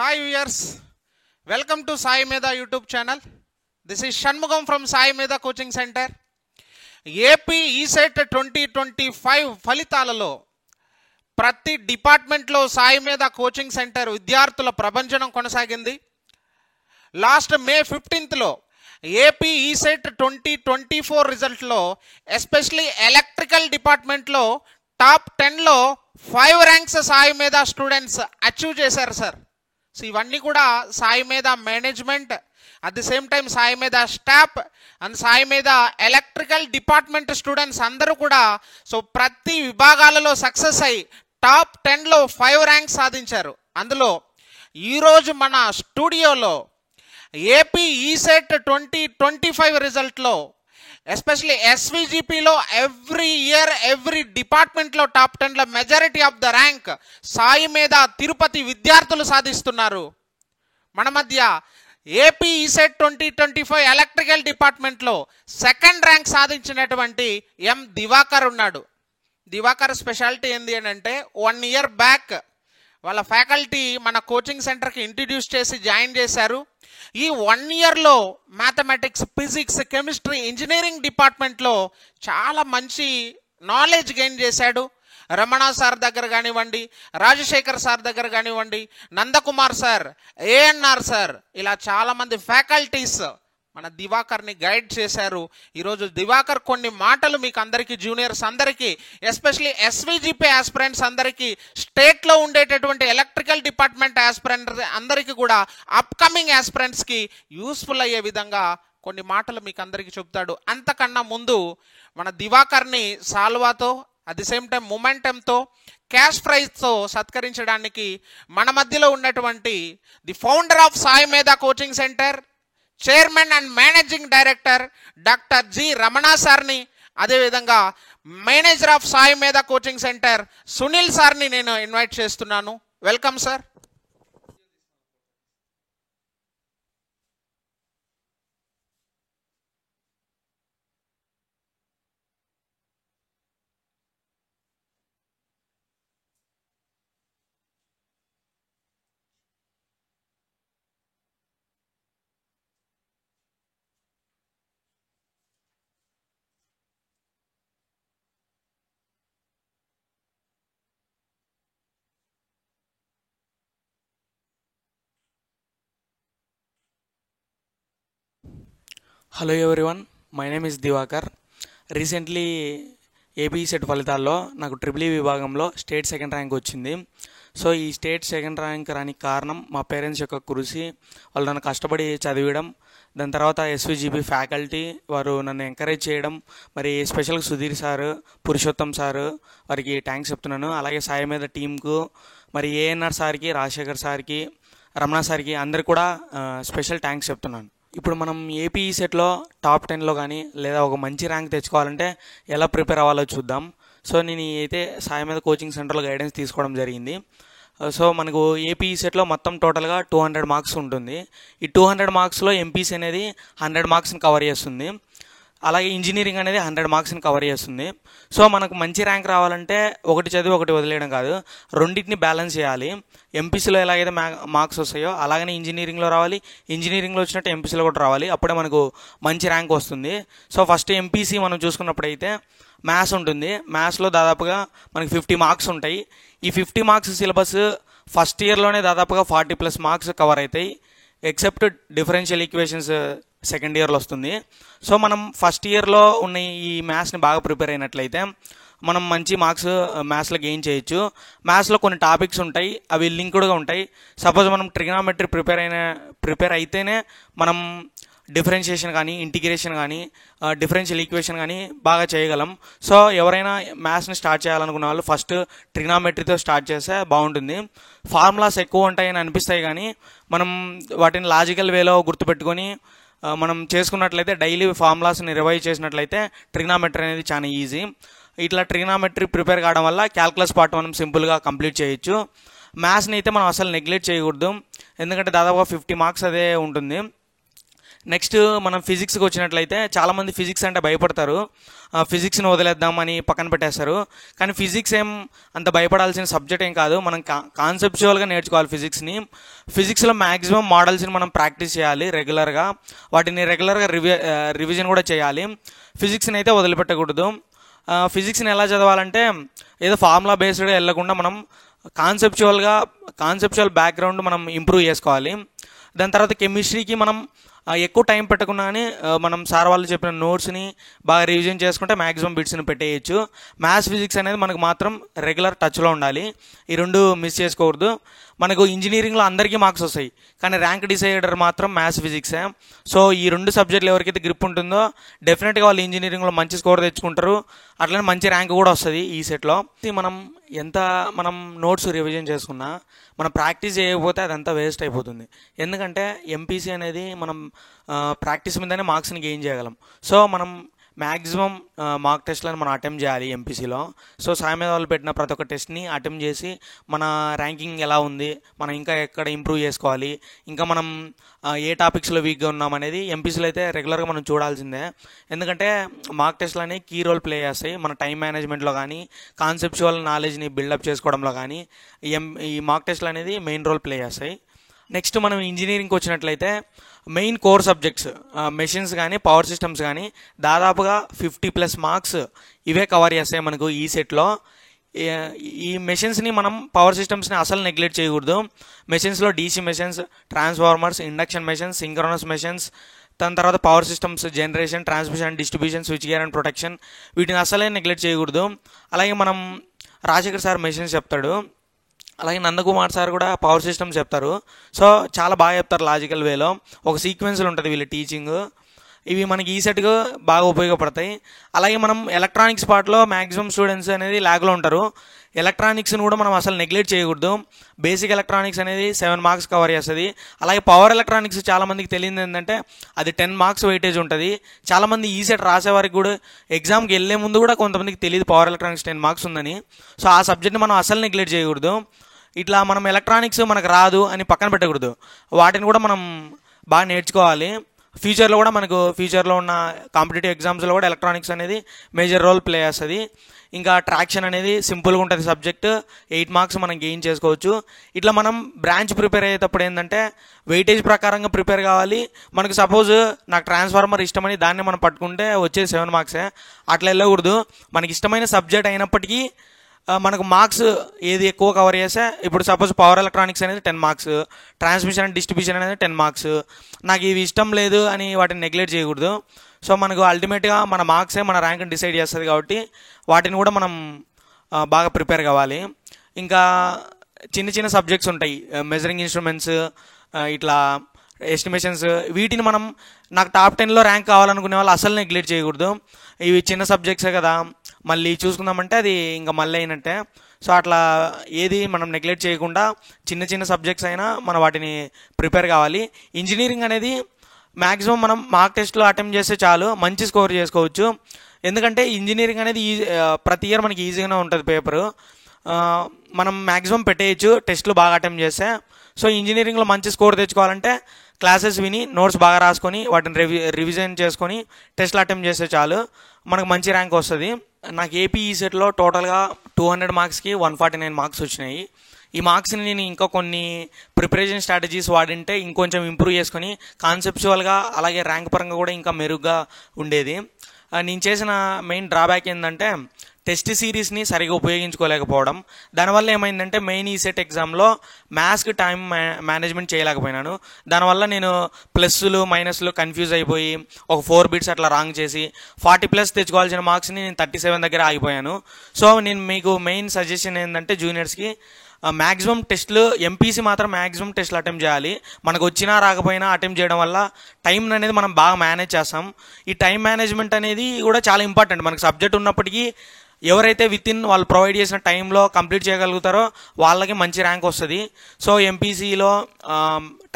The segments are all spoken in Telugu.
Hi viewers, welcome to Sai Meda YouTube channel. This is Shanmugam from Sai Meda Coaching Center. AP ESET 2025 ఫలితాలలో ప్రతి డిపార్ట్మెంట్లో సాయి మీద కోచింగ్ సెంటర్ విద్యార్థుల ప్రభంజనం కొనసాగింది. Last May 15th AP ECET 2024 రిజల్ట్లో ఎస్పెషలీ ఎలక్ట్రికల్ డిపార్ట్మెంట్లో టాప్ 10లో 5 ranks Sai Medha students achieve చేశారు సార్. సో ఇవన్నీ కూడా Sai Medha management, at the same time Sai Medha staff and Sai మీద ఎలక్ట్రికల్ డిపార్ట్మెంట్ స్టూడెంట్స్ అందరూ కూడా సో ప్రతి విభాగాలలో సక్సెస్ అయ్యి టాప్ 10లో 5 ర్యాంక్స్ సాధించారు. అందులో ఈరోజు మన స్టూడియోలో ఏపీ ఈసెట్ 2025 రిజల్ట్లో ఎస్పెషలీ ఎస్విజిపిలో ఎవ్రీ ఇయర్ ఎవ్రీ డిపార్ట్మెంట్లో టాప్ 10లో majority of the rank Sai Medha Tirupati విద్యార్థులు సాధిస్తున్నారు. మన మధ్య ఏపీ ఈసెట్ 2025 ఎలక్ట్రికల్ డిపార్ట్మెంట్లో సెకండ్ ర్యాంక్ సాధించినటువంటి ఎం దివాకర్ ఉన్నాడు. దివాకర్ స్పెషాలిటీ ఏంది అని అంటే 1 year బ్యాక్ వాళ్ళ ఫ్యాకల్టీ మన కోచింగ్ సెంటర్కి ఇంట్రడ్యూస్ చేసి జాయిన్ చేశారు. ఈ 1 yearలో మ్యాథమెటిక్స్, ఫిజిక్స్, కెమిస్ట్రీ, ఇంజనీరింగ్ డిపార్ట్మెంట్లో చాలా మంచి నాలెడ్జ్ గెయిన్ చేశాడు. రమణ సార్ దగ్గర కానివ్వండి, రాజశేఖర్ సార్ దగ్గర కానివ్వండి, నందకుమార్ సార్, ఏఎన్ఆర్ సార్, ఇలా చాలామంది ఫ్యాకల్టీస్ మన దివాకర్ని గైడ్ చేశారు. ఈరోజు దివాకర్ కొన్ని మాటలు మీకు అందరికీ, జూనియర్స్ అందరికీ, ఎస్పెషలీ ఎస్విజిపి ఆస్పిరెంట్స్ అందరికీ, స్టేట్లో ఉండేటటువంటి ఎలక్ట్రికల్ డిపార్ట్మెంట్ ఆస్పిరెంట్ అందరికీ కూడా అప్కమింగ్ ఆస్పిరెంట్స్కి యూస్ఫుల్ అయ్యే విధంగా కొన్ని మాటలు మీకు అందరికీ చెప్తాడు. అంతకన్నా ముందు మన దివాకర్ని సాల్వాతో, అట్ ది సేమ్ టైం మొమెంటంతో, క్యాష్ ప్రైజ్తో సత్కరించడానికి మన మధ్యలో ఉన్నటువంటి the founder of Sai Medha coaching centre, chairman and managing director doctor G Ramana సార్ని, అదేవిధంగా manager of Sai Medha coaching centre Sunil సార్ని నేను ఇన్వైట్ చేస్తున్నాను. Welcome sir. Hello everyone, my name is Divakar. Recently AP SET ఫలితాల్లో నాకు ట్రిపుల్ విభాగంలో స్టేట్ సెకండ్ ర్యాంక్ వచ్చింది. సో ఈ స్టేట్ సెకండ్ ర్యాంక్ రానికి కారణం మా పేరెంట్స్ యొక్క కృషి. వాళ్ళు నన్ను కష్టపడి చదివడం, దాని తర్వాత ఎస్విజిపి ఫ్యాకల్టీ వారు నన్ను ఎంకరేజ్ చేయడం, మరి స్పెషల్గా సుధీర్ సారు, పురుషోత్తం సారు వారికి థ్యాంక్స్ చెప్తున్నాను. అలాగే సాయి మీద టీంకు, మరి ఏఎన్ఆర్ సార్కి, రాజశేఖర్ సార్కి, రమణ సార్కి అందరికి కూడా స్పెషల్ థ్యాంక్స్ చెప్తున్నాను. ఇప్పుడు మనం ఏపీ సెట్లో టాప్ 10లో కానీ లేదా ఒక మంచి ర్యాంక్ తెచ్చుకోవాలంటే ఎలా ప్రిపేర్ అవ్వాలో చూద్దాం. సో నేను అయితే సాయి మీద కోచింగ్ సెంటర్లో గైడెన్స్ తీసుకోవడం జరిగింది. సో మనకు ఏపీ సెట్లో మొత్తం టోటల్గా 200 మార్క్స్ ఉంటుంది. ఈ 200 మార్క్స్లో ఎంపీసీ అనేది 100 మార్క్స్ని కవర్ చేస్తుంది. అలాగే ఇంజనీరింగ్ అనేది 100 మార్క్స్ని కవర్ చేస్తుంది. సో మనకు మంచి ర్యాంక్ రావాలంటే ఒకటి చదివి ఒకటి వదిలేయడం కాదు, రెండింటిని బ్యాలెన్స్ చేయాలి. ఎంపీసీలో ఎలాగైతే మార్క్స్ వస్తాయో అలాగనే ఇంజనీరింగ్లో రావాలి, ఇంజనీరింగ్లో వచ్చినట్టు ఎంపీసీలో కూడా రావాలి. అప్పుడే మనకు మంచి ర్యాంక్ వస్తుంది. సో ఫస్ట్ ఎంపీసీ మనం చూసుకున్నప్పుడైతే మ్యాథ్స్ ఉంటుంది. మ్యాథ్స్లో దాదాపుగా మనకి 50 మార్క్స్ ఉంటాయి. ఈ 50 మార్క్స్ సిలబస్ ఫస్ట్ ఇయర్లోనే దాదాపుగా 40+ మార్క్స్ కవర్ అవుతాయి. ఎక్సెప్ట్ డిఫరెన్షియల్ ఈక్వేషన్స్ సెకండ్ ఇయర్లో వస్తుంది. సో మనం ఫస్ట్ ఇయర్లో ఉన్న ఈ మ్యాథ్స్ని బాగా ప్రిపేర్ అయినట్లయితే మనం మంచి మార్క్స్ మ్యాథ్స్లో గెయిన్ చేయొచ్చు. మ్యాథ్స్లో కొన్ని టాపిక్స్ ఉంటాయి, అవి లింక్డ్గా ఉంటాయి. సపోజ్ మనం ట్రిగ్నామెట్రీ ప్రిపేర్ అయితేనే మనం డిఫరెన్షియేషన్ కానీ, ఇంటిగ్రేషన్ కానీ, డిఫరెన్షియల్ ఈక్వేషన్ కానీ బాగా చేయగలం. సో ఎవరైనా మ్యాథ్స్ని స్టార్ట్ చేయాలనుకున్న వాళ్ళు ఫస్ట్ ట్రిగ్నామెట్రీతో స్టార్ట్ చేస్తే బాగుంటుంది. ఫార్ములాస్ ఎక్కువ ఉంటాయని అనిపిస్తాయి కానీ మనం వాటిని లాజికల్ వేలో గుర్తుపెట్టుకొని మనం చేసుకున్నట్లయితే, డైలీ ఫార్ములాస్ని రివైజ్ చేసినట్లయితే ట్రిగ్నామెట్రీ అనేది చాలా ఈజీ. ఇట్లా ట్రిగ్నామెట్రీ ప్రిపేర్ కావడం వల్ల క్యాల్కులస్ పార్ట్ మనం సింపుల్గా కంప్లీట్ చేయొచ్చు. మ్యాథ్స్ని అయితే మనం అసలు నెగ్లెక్ట్ చేయకూడదు, ఎందుకంటే దాదాపుగా 50 మార్క్స్ అదే ఉంటుంది. నెక్స్ట్ మనం ఫిజిక్స్కి వచ్చినట్లయితే చాలామంది ఫిజిక్స్ అంటే భయపడతారు, ఫిజిక్స్ని వదిలేద్దామని పక్కన పెట్టేస్తారు. కానీ ఫిజిక్స్ ఏం అంత భయపడాల్సిన సబ్జెక్ట్ ఏం కాదు. మనం కాన్సెప్చువల్గా నేర్చుకోవాలి ఫిజిక్స్ని. ఫిజిక్స్లో మ్యాక్సిమం మోడల్స్ని మనం ప్రాక్టీస్ చేయాలి రెగ్యులర్గా, వాటిని రెగ్యులర్గా రివిజన్ కూడా చేయాలి. ఫిజిక్స్ని అయితే వదిలిపెట్టకూడదు. ఫిజిక్స్ని ఎలా చదవాలంటే ఏదో ఫార్ములా బేస్డ్గా వెళ్ళకుండా మనం కాన్సెప్చువల్ బ్యాక్గ్రౌండ్ మనం ఇంప్రూవ్ చేసుకోవాలి. దాని తర్వాత కెమిస్ట్రీకి మనం ఎక్కువ టైం పెట్టకుండా కానీ మనం సార్ వాళ్ళు చెప్పిన నోట్స్ని బాగా రివిజన్ చేసుకుంటే మ్యాక్సిమం బిట్స్ని పెట్టేయచ్చు. మ్యాథ్స్ ఫిజిక్స్ అనేది మనకు మాత్రం రెగ్యులర్ టచ్లో ఉండాలి. ఈ రెండు మిస్ చేసుకోకూడదు. మనకు ఇంజనీరింగ్లో అందరికీ మార్క్స్ వస్తాయి, కానీ ర్యాంక్ డిసైడర్ మాత్రం మ్యాథ్స్ ఫిజిక్సే. సో ఈ రెండు సబ్జెక్టులు ఎవరికైతే గ్రిప్ ఉంటుందో డెఫినెట్గా వాళ్ళు ఇంజనీరింగ్లో మంచి స్కోర్ తెచ్చుకుంటారు, అట్లనే మంచి ర్యాంక్ కూడా వస్తుంది ఈ సెట్లో. మనం నోట్స్ రివిజన్ చేసుకున్నా మనం ప్రాక్టీస్ చేయకపోతే అదంతా వేస్ట్ అయిపోతుంది. ఎందుకంటే ఎంపీసీ అనేది మనం ప్రాక్టీస్ మీదనే మార్క్స్ని గెయిన్ చేయగలం. సో మనం మ్యాక్సిమం మార్క్ టెస్ట్లను మనం అటెంప్ట్ చేయాలి ఎంపీసీలో. సో సాయి మీద వాళ్ళు పెట్టిన ప్రతి ఒక్క టెస్ట్ని అటెంప్ట్ చేసి మన ర్యాంకింగ్ ఎలా ఉంది, మనం ఇంకా ఎక్కడ ఇంప్రూవ్ చేసుకోవాలి, ఇంకా మనం ఏ టాపిక్స్లో వీక్గా ఉన్నాం అనేది ఎంపీసీలో అయితే రెగ్యులర్గా మనం చూడాల్సిందే. ఎందుకంటే మార్క్ టెస్ట్లు అనేవి కీ రోల్ ప్లే చేస్తాయి మన టైం మేనేజ్మెంట్లో కానీ, కాన్సెప్చువల్ నాలెడ్జ్ని బిల్డప్ చేసుకోవడంలో కానీ ఈ మార్క్ టెస్ట్లు అనేది మెయిన్ రోల్ ప్లే చేస్తాయి. నెక్స్ట్ మనం ఇంజనీరింగ్కి వచ్చినట్లయితే మెయిన్ కోర్ సబ్జెక్ట్స్ మెషిన్స్ కానీ పవర్ సిస్టమ్స్ కానీ దాదాపుగా 50+ మార్క్స్ ఇవే కవర్ చేస్తాయి మనకు ఈ సెట్లో. ఈ మెషిన్స్ని మనం పవర్ సిస్టమ్స్ని అసలు నెగ్లెక్ట్ చేయకూడదు. మెషిన్స్లో DC machines, transformers, induction machines, synchronous machines, దాని తర్వాత power systems, generation, transmission, distribution, switchgear and protection, వీటిని అసలే నెగ్లెక్ట్ చేయకూడదు. అలాగే మనం రాజశేఖర్ సార్ మెషిన్స్ చెప్తాడు, అలాగే నందకుమార్ సార్ కూడా పవర్ సిస్టమ్స్ చెప్తారు. సో చాలా బాగా చెప్తారు లాజికల్ వేలో, ఒక సీక్వెన్స్లో ఉంటుంది వీళ్ళ టీచింగ్. ఇవి మనకి ఈ సెట్గా బాగా ఉపయోగపడతాయి. అలాగే మనం ఎలక్ట్రానిక్స్ పార్ట్లో మ్యాక్సిమం స్టూడెంట్స్ అనేది ల్యాగ్లో ఉంటారు. ఎలక్ట్రానిక్స్ని కూడా మనం అసలు నెగ్లెక్ట్ చేయకూడదు. బేసిక్ ఎలక్ట్రానిక్స్ అనేది 7 మార్క్స్ కవర్ చేస్తుంది. అలాగే పవర్ ఎలక్ట్రానిక్స్ చాలామందికి తెలియదు ఏంటంటే అది 10 మార్క్స్ వెయిటేజ్ ఉంటుంది. చాలామంది ఈ సెట్ రాసే వారికి కూడా ఎగ్జామ్కి వెళ్ళే ముందు కూడా కొంతమందికి తెలియదు పవర్ ఎలక్ట్రానిక్స్ 10 మార్క్స్ ఉందని. సో ఆ సబ్జెక్ట్ని మనం అసలు నెగ్లెక్ట్ చేయకూడదు. ఇట్లా మనం ఎలక్ట్రానిక్స్ మనకు రాదు అని పక్కన పెట్టకూడదు, వాటిని కూడా మనం బాగా నేర్చుకోవాలి. ఫ్యూచర్లో కూడా మనకు ఫ్యూచర్లో ఉన్న కాంపిటేటివ్ ఎగ్జామ్స్లో కూడా ఎలక్ట్రానిక్స్ అనేది మేజర్ రోల్ ప్లే చేస్తుంది. ఇంకా ట్రాక్షన్ అనేది సింపుల్గా ఉంటుంది సబ్జెక్ట్, 8 మార్క్స్ మనం గెయిన్ చేసుకోవచ్చు. ఇట్లా మనం బ్రాంచ్ ప్రిపేర్ అయ్యేటప్పుడు ఏంటంటే వెయిటేజ్ ప్రకారంగా ప్రిపేర్ కావాలి. మనకు సపోజ్ నాకు ట్రాన్స్ఫార్మర్ ఇష్టమని దాన్ని మనం పట్టుకుంటే వచ్చేది 7 మార్క్సే, అట్లా వెళ్ళకూడదు. మనకి ఇష్టమైన సబ్జెక్ట్ అయినప్పటికీ మనకు మార్క్స్ ఏది ఎక్కువ కవర్ చేస్తే, ఇప్పుడు సపోజ్ పవర్ ఎలక్ట్రానిక్స్ అనేది 10 మార్క్స్, ట్రాన్స్మిషన్ అండ్ డిస్ట్రిబ్యూషన్ అనేది 10 మార్క్స్, నాకు ఇవి ఇష్టం లేదు అని వాటిని నెగ్లెక్ట్ చేయకూడదు. సో మనకు అల్టిమేట్గా మన మార్క్సే మన ర్యాంక్ని డిసైడ్ చేస్తుంది కాబట్టి వాటిని కూడా మనం బాగా ప్రిపేర్ కావాలి. ఇంకా చిన్న చిన్న సబ్జెక్ట్స్ ఉంటాయి, మెజరింగ్ ఇన్స్ట్రుమెంట్స్, ఇట్లా ఎస్టిమేషన్స్, వీటిని మనం నాకు టాప్ 10లో ర్యాంక్ కావాలనుకునే వాళ్ళు అసలు నెగ్లెక్ట్ చేయకూడదు. ఇవి చిన్న సబ్జెక్ట్సే కదా, మళ్ళీ చూసుకుందామంటే అది ఇంకా మళ్ళీ అయినట్టే. సో అట్లా ఏది మనం నెగ్లెక్ట్ చేయకుండా చిన్న చిన్న సబ్జెక్ట్స్ అయినా మనం వాటిని ప్రిపేర్ కావాలి. ఇంజనీరింగ్ అనేది మ్యాక్సిమం మనం మార్క్ టెస్ట్లో అటెంప్ట్ చేస్తే చాలు, మంచి స్కోర్ చేసుకోవచ్చు. ఎందుకంటే ఇంజనీరింగ్ అనేది ప్రతి ఇయర్ మనకి ఈజీగానే ఉంటుంది పేపరు, మనం మ్యాక్సిమం పెట్టేయచ్చు టెస్ట్లు బాగా అటెంప్ట్ చేస్తే. సో ఇంజనీరింగ్లో మంచి స్కోర్ తెచ్చుకోవాలంటే క్లాసెస్ విని నోట్స్ బాగా రాసుకొని వాటిని రివిజన్ చేసుకొని టెస్ట్లు అటెంప్ట్ చేస్తే చాలు, మనకు మంచి ర్యాంక్ వస్తుంది. నాకు ఏపీ ఈ సెట్లో టోటల్గా 200 మార్క్స్కి 149 మార్క్స్ వచ్చినాయి. ఈ మార్క్స్ని నేను ఇంకా కొన్ని ప్రిపరేషన్ స్ట్రాటజీస్ వాడింటే ఇంకొంచెం ఇంప్రూవ్ చేసుకొని కాన్సెప్చువల్గా అలాగే ర్యాంక్ పరంగా కూడా ఇంకా మెరుగ్గా ఉండేది. నేను చేసిన మెయిన్ డ్రాబ్యాక్ ఏంటంటే టెస్ట్ సిరీస్ని సరిగా ఉపయోగించుకోలేకపోవడం. దానివల్ల ఏమైందంటే మెయిన్ ఈ సెట్ ఎగ్జామ్లో మ్యాథ్స్కి టైం మేనేజ్మెంట్ చేయలేకపోయినాను. దానివల్ల నేను ప్లస్లు మైనస్లు కన్ఫ్యూజ్ అయిపోయి ఒక 4 బిట్స్ అట్లా రాంగ్ చేసి 40+ తెచ్చుకోవాల్సిన మార్క్స్ని నేను 37 దగ్గర ఆగిపోయాను. సో నేను మీకు మెయిన్ సజెషన్ ఏంటంటే జూనియర్స్కి మ్యాక్సిమం టెస్ట్లు ఎంపీసీ మాత్రం మ్యాక్సిమం టెస్ట్లు అటెంప్ట్ చేయాలి. మనకు వచ్చినా రాకపోయినా అటెంప్ట్ చేయడం వల్ల టైం అనేది మనం బాగా మేనేజ్ చేస్తాం. ఈ టైం మేనేజ్మెంట్ అనేది కూడా చాలా ఇంపార్టెంట్. మనకు సబ్జెక్ట్ ఉన్నప్పటికీ ఎవరైతే వితిన్ వాళ్ళు ప్రొవైడ్ చేసిన టైంలో కంప్లీట్ చేయగలుగుతారో వాళ్ళకి మంచి ర్యాంక్ వస్తుంది. సో ఎంపీసీలో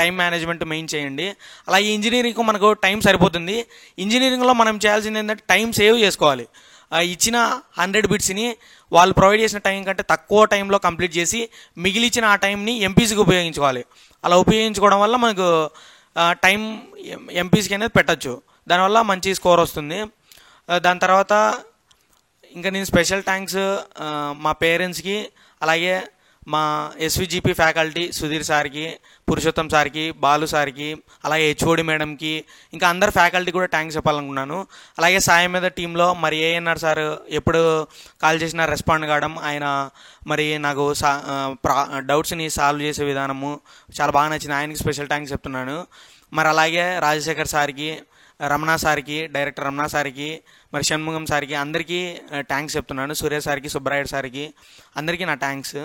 టైం మేనేజ్మెంట్ మెయిన్ చేయండి. అలాగే ఇంజనీరింగ్కు మనకు టైం సరిపోతుంది. ఇంజనీరింగ్లో మనం చేయాల్సింది ఏంటంటే టైం సేవ్ చేసుకోవాలి. ఇచ్చిన 100 బిట్స్ని వాళ్ళు ప్రొవైడ్ చేసిన టైం కంటే తక్కువ టైంలో కంప్లీట్ చేసి మిగిలిచిన ఆ టైంని ఎంపీసీకి ఉపయోగించుకోవాలి. అలా ఉపయోగించుకోవడం వల్ల మనకు టైం ఎంపీస్కి అనేది పెట్టచ్చు, దానివల్ల మంచి స్కోర్ వస్తుంది. దాని తర్వాత ఇంకా నేను స్పెషల్ థ్యాంక్స్ మా పేరెంట్స్కి, అలాగే మా ఎస్విజిపి ఫ్యాకల్టీ సుధీర్ సార్కి, పురుషోత్తం సార్కి, బాలు సార్కి, అలాగే హెచ్ఓడి మేడంకి, ఇంకా అందరు ఫ్యాకల్టీ కూడా థ్యాంక్స్ చెప్పాలనుకున్నాను. అలాగే సాయి మీద టీంలో మరి ఏఎన్ఆర్ సార్ ఎప్పుడు కాల్ చేసినా రెస్పాండ్ కావడం, ఆయన మరి నాకు డౌట్స్ని సాల్వ్ చేసే విధానము చాలా బాగా నచ్చింది, ఆయనకి స్పెషల్ థ్యాంక్స్ చెప్తున్నాను. మరి అలాగే రాజశేఖర్ సార్కి, రమణ సార్కి, డైరెక్టర్ రమణ సార్కి, మరి షణ్ముగం సార్కి అందరికీ థ్యాంక్స్ చెప్తున్నాను. సురేష్ సార్కి, సుబ్బరాయుడు సార్కి అందరికీ నా థ్యాంక్స్.